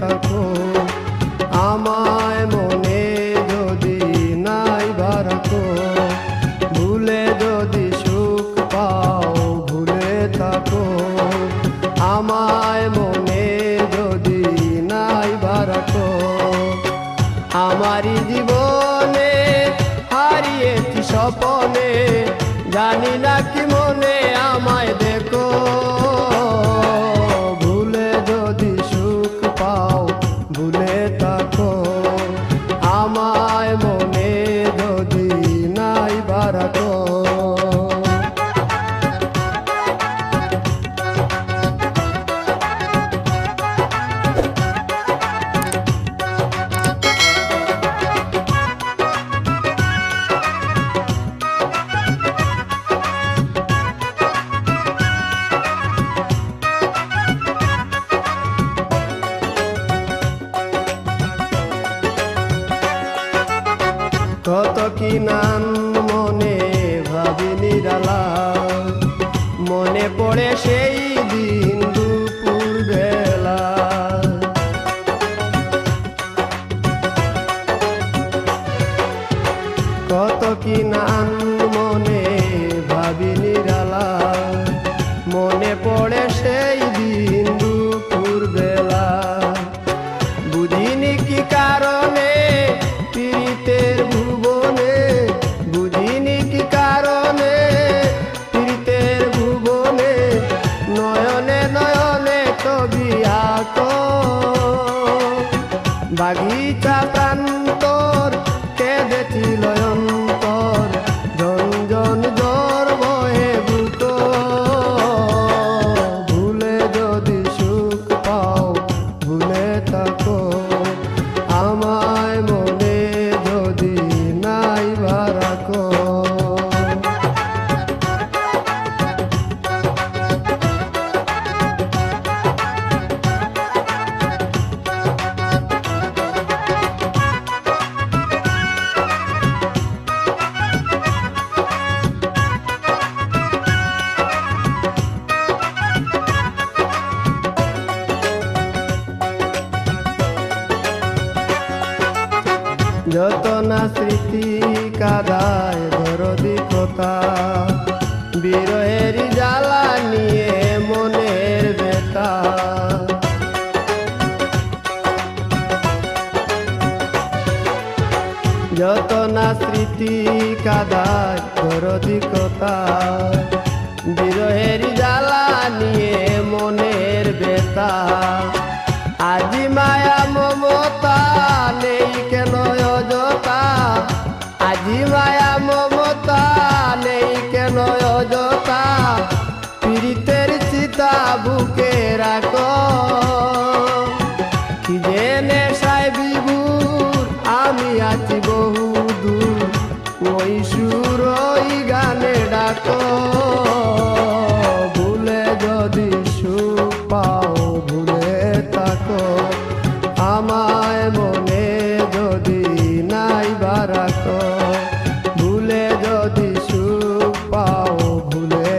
থাকো আমায় মনে যদি নাই বারাকো ভুলে যদি সুখ পাও ভুলে থাকো আমায় মনে যদি নাই বারাকো আমারি জীবনে হারিয়েছি স্বপনে জানি না কি মনে আমায় দেখো ভুলে যদি সুখ পাও ভুলে থাকো আমায় মনে যদি নাই বারাকো কত কি নাম মনে ভাবি নিরালা মনে পড়ে সেই দিন দুপুর বেলা কত কি নাম মনে ভাবি নিরালা মনে পড়ে সেই দিন দুপুর বেলা বুঝিনি কি কারণে পীড়িতের ভুবনে বুঝিনি কি কারণে পীড়িতের ভুবনে নয়নে নয়নে ছবি আঁকো বাগিচা প্রান্তর কেঁদেছিল অন্তর ঝনঝন জ্বর বহে বুকো ভুলে যদি সুখ পাও ভুলে থাকো আমায় মনে যদি নাই বারাকো যত না স্মৃতি কাদায় দরদি কথা বিরহের জ্বালা নিয়ে মনের ব্যথা যত না স্মৃতি কাদায় দরদি কথা বিরহের জ্বালা নিয়ে মনের ব্যথা আজি মায়া মমতা নেই কেন অযথা আজি মায়া মমতা নেই কেন অযথা পীড়িতের চিতা বুকে রাখো কি যে নেশায় বিভোর আমি আছি বহু দূর ওই সুর ওই গানে ডাকো ভুলে যদি সুখ পাও ভুলে থাকো আমায় মনে যদি নাই বারাকো ভুলে যদি সুখ পাও ভুলে